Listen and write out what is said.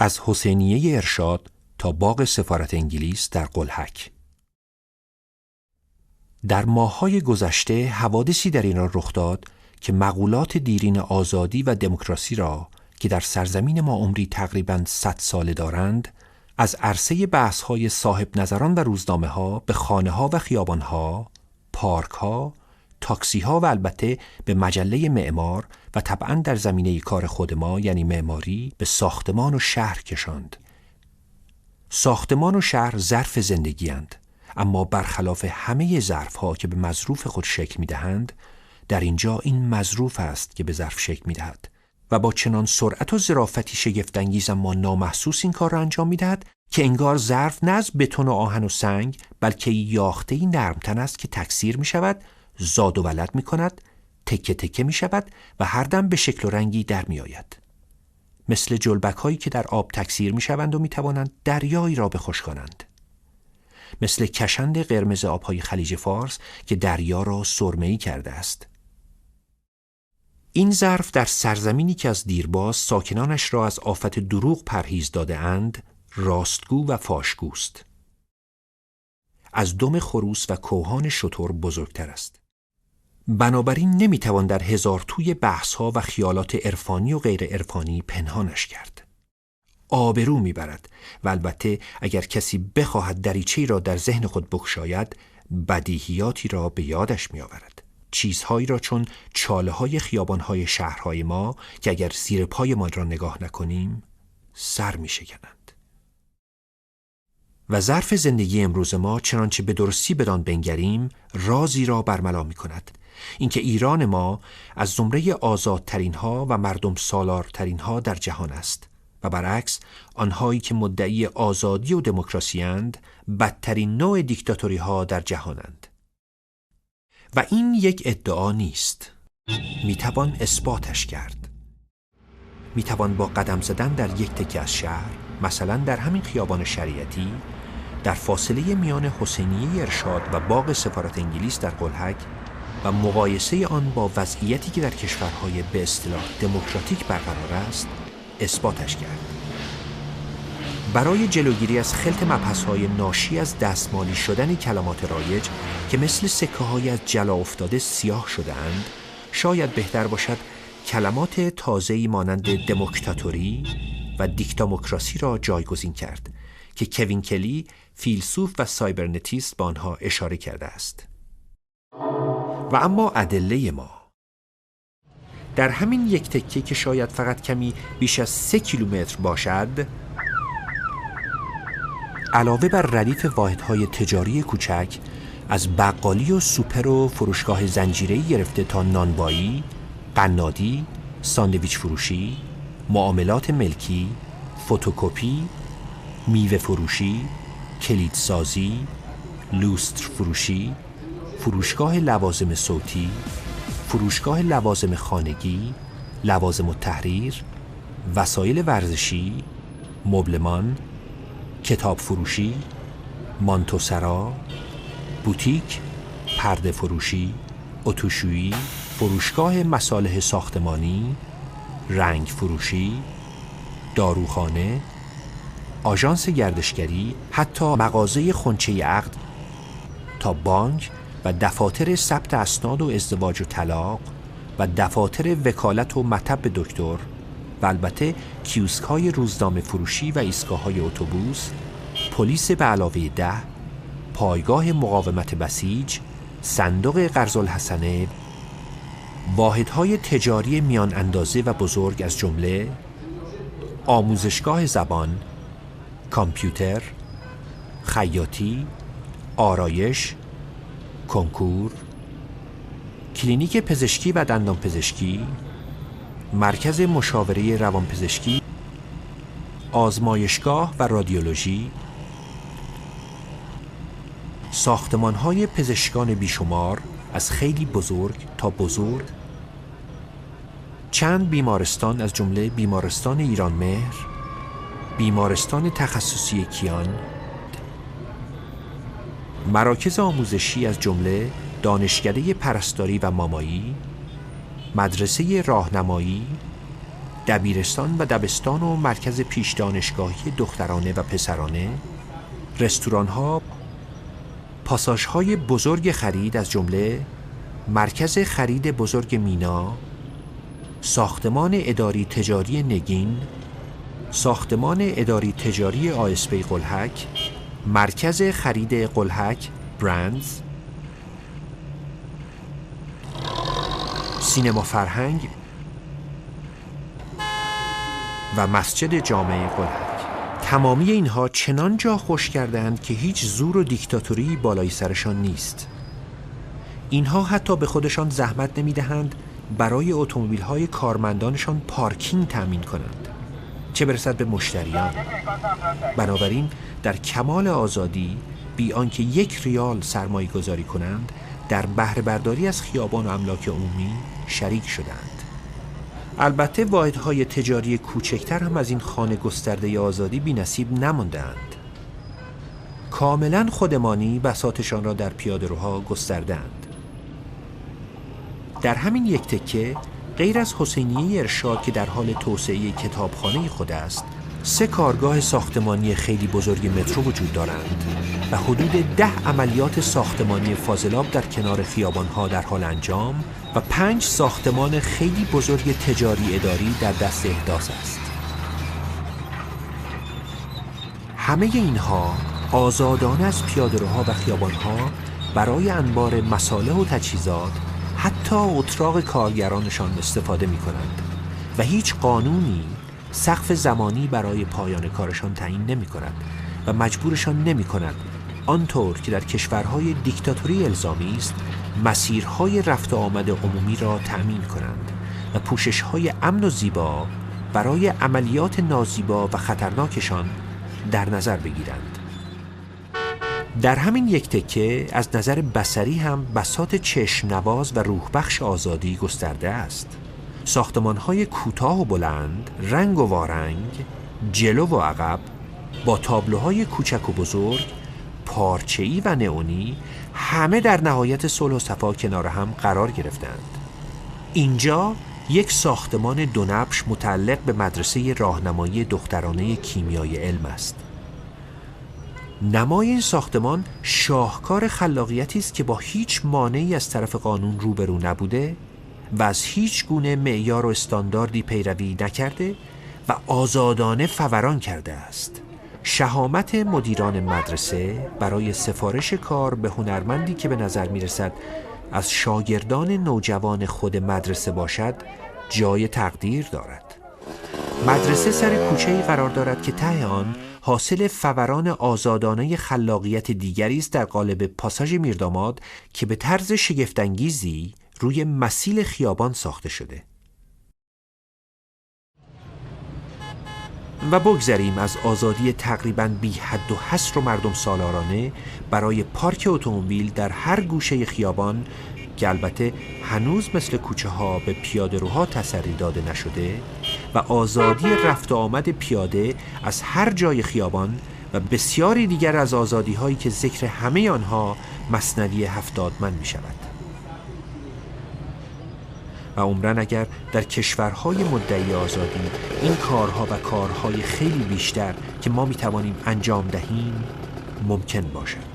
از حسینیه ارشاد تا باغ سفارت انگلیس در قلهک. در ماه‌های گذشته حوادثی در ایران رخ داد که مقولات دیرین آزادی و دموکراسی را که در سرزمین ما عمری تقریباً 100 ساله دارند، از عرصه بحث‌های صاحب نظران و روزنامه‌ها به خانه‌ها و خیابان‌ها، پارک‌ها، تاکسی‌ها و البته به مجله معمار و طبعاً در زمینه کار خود ما یعنی معماری به ساختمان و شهر کشاند. ساختمان و شهر ظرف زندگی اند، اما برخلاف همه ظرف‌ها که به مظروف خود شکل می‌دهند، در اینجا این مظروف است که به ظرف شکل می‌دهد و با چنان سرعت و ظرافتی شگفت‌انگیز اما نامحسوس این کار را انجام می‌دهد که انگار ظرف نه از بتون و آهن و سنگ بلکه یافته‌ای نرمتن است که تکثیر می‌شود، زاد و ولد می‌کند، تکه تکه می‌شود و هر دم به شکل و رنگی در می‌آید. مثل جلبک‌هایی که در آب تکثیر می‌شوند و می‌توانند دریایی را بخشکانند. مثل کشند قرمز آب‌های خلیج فارس که دریا را سرمه‌ای کرده است. این ظرف در سرزمینی که از دیرباز ساکنانش را از آفت دروغ پرهیز داده اند، راستگو و فاشگوست. از دم خروس و کوهان شتر بزرگتر است. بنابراین نمیتوان در هزار توی بحث‌ها و خیالات عرفانی و غیر عرفانی پنهانش کرد. آبرو میبرد و البته اگر کسی بخواهد دریچه‌ای را در ذهن خود بگشاید، بدیهیاتی را به یادش میآورد. چیزهایی را چون چاله‌های خیابان‌های شهرهای ما که اگر زیر پایمان را نگاه نکنیم سر می‌شکنند. و ظرف زندگی امروز ما چنانچه به درستی بدان بنگریم رازی را برملا می‌کند، اینکه ایران ما از زمره آزادترین ها و مردم سالارترین ها در جهان است و برعکس آنهایی که مدعی آزادی و دموکراسی اند بدترین نوع دیکتاتوری ها در جهانند. و این یک ادعا نیست. میتوان اثباتش کرد. میتوان با قدم زدن در یک تکه از شهر، مثلا در همین خیابان شریعتی، در فاصله میان حسینیه ارشاد و باغ سفارت انگلیس در قلهک و مقایسه آن با وضعیتی که در کشورهای به اصطلاح دموکراتیک برقرار است، اثباتش کرد. برای جلوگیری از خلط مبحث‌های ناشی از دستمالی شدن کلمات رایج که مثل سکه‌های از جلا افتاده سیاه شده‌اند، شاید بهتر باشد کلمات تازه‌ای مانند دموکراتوری و دیکتاموکراسی را جایگزین کرد که کوین کلی، فیلسوف و سایبرنتیست، به آنها اشاره کرده است. و اما ادله ما در همین یک تکه که شاید فقط کمی بیش از 3 کیلومتر باشد، علاوه بر ردیف واحدهای تجاری کوچک از بقالی و سوپر و فروشگاه زنجیره‌ای گرفته تا نانوایی، قنادی، ساندویچ فروشی، معاملات ملکی، فتوکپی، میوه فروشی، کلیدسازی، لوستر فروشی، فروشگاه لوازم صوتی، فروشگاه لوازم خانگی، لوازم التحریر، وسایل ورزشی، مبلمان، کتاب فروشی، مانتوسرا، بوتیک، پرده فروشی، اتوشویی، فروشگاه مصالح ساختمانی، رنگ فروشی، داروخانه، آژانس گردشگری، حتی مغازه خنچه عقد تا بانک و دفاتر ثبت اسناد و ازدواج و طلاق و دفاتر وکالت و مطب دکتر و البته کیوسک‌های روزنامه فروشی و ایستگاه‌های اتوبوس، پلیس به علاوه 10، پایگاه مقاومت بسیج، صندوق قرض‌الحسنه، واحدهای تجاری میان اندازه و بزرگ از جمله آموزشگاه زبان، کامپیوتر، خیاطی، آرایش، کنکور، کلینیک پزشکی و دندان پزشکی، مرکز مشاوره روانپزشکی، آزمایشگاه و رادیولوژی، ساختمان‌های پزشکان بیشمار از خیلی بزرگ تا بزرگ، چند بیمارستان از جمله بیمارستان ایران مهر، بیمارستان تخصصی کیان، مراکز آموزشی از جمله دانشکده پرستاری و مامایی، مدرسه راهنمایی، دبیرستان و دبستان و مرکز پیش دانشگاهی دخترانه و پسرانه، رستوران‌ها، پاساژهای بزرگ خرید از جمله مرکز خرید بزرگ مینا، ساختمان اداری تجاری نگین، ساختمان اداری تجاری آیسپی قلهک، مرکز خرید قلهک برندز، سینما فرهنگ و مسجد جامع قلهک. تمامی اینها چنان جا خوش کردند که هیچ زور و دیکتاتوری بالای سرشان نیست. اینها حتی به خودشان زحمت نمی‌دهند برای اتومبیل‌های کارمندانشان پارکینگ تأمین کنند، چه برسد به مشتریان. بنابراین در کمال آزادی، بی آنکه 1 ریال سرمایه گذاری کنند، در بهره برداری از خیابان و املاک عمومی شریک شدند. البته واحدهای تجاری کوچکتر هم از این خانه گسترده آزادی بی نصیب نماندند. کاملا خودمانی بساطشان را در پیاده‌روها گستردند. در همین یک تکه، غیر از حسینیه ارشاد که در حال توسعه کتابخانه خود است، 3 کارگاه ساختمانی خیلی بزرگ مترو وجود دارند و حدود 10 عملیات ساختمانی فاضلاب در کنار خیابان‌ها در حال انجام و 5 ساختمان خیلی بزرگ تجاری اداری در دست احداث است. همه اینها آزادانه از پیاده‌روها و خیابان‌ها برای انبار مصالح و تجهیزات، حتی اتراق کارگرانشان استفاده می‌کنند و هیچ قانونی سقف زمانی برای پایان کارشان تعیین نمی‌کند و مجبورشان نمی‌کند آنطور که در کشورهای دیکتاتوری الزامی است مسیرهای رفت و آمد عمومی را تأمین کنند و پوشش‌های امن و زیبا برای عملیات نازیبا و خطرناکشان در نظر بگیرند. در همین یک تکه از نظر بصری هم بساط چشم نواز و روح بخش آزادی گسترده است. ساختمان‌های کوتاه و بلند، رنگ و وارنگ، جلو و عقب، با تابلوهای کوچک و بزرگ، پارچه‌ای و نئونی، همه در نهایت صلح و صفا کنار هم قرار گرفتند. اینجا یک ساختمان دونبش متعلق به مدرسه راهنمایی دخترانه کیمیای علم است. نمای این ساختمان شاهکار خلاقیتی است که با هیچ مانعی از طرف قانون روبرو نبوده و از هیچ گونه معیار و استانداردی پیروی نکرده و آزادانه فوران کرده است. شهامت مدیران مدرسه برای سفارش کار به هنرمندی که به نظر می‌رسد از شاگردان نوجوان خود مدرسه باشد جای تقدیر دارد. مدرسه سر کوچه‌ای قرار دارد که ته آن حاصل فوران آزادانه خلاقیت دیگری است در قالب پاساژ میرداماد که به طرز شگفت‌انگیزی روی مسیل خیابان ساخته شده. و بگذریم از آزادی تقریباً بی حد و حصر و مردم سالارانه برای پارک اتومبیل در هر گوشه خیابان که البته هنوز مثل کوچه ها به پیاده روها تسری داده نشده و آزادی رفت و آمد پیاده از هر جای خیابان و بسیاری دیگر از آزادی هایی که ذکر همه آنها مثنوی 70 من می شود. و عمرن اگر در کشورهای مدعی آزادی این کارها و کارهای خیلی بیشتر که ما می توانیم انجام دهیم ممکن باشد.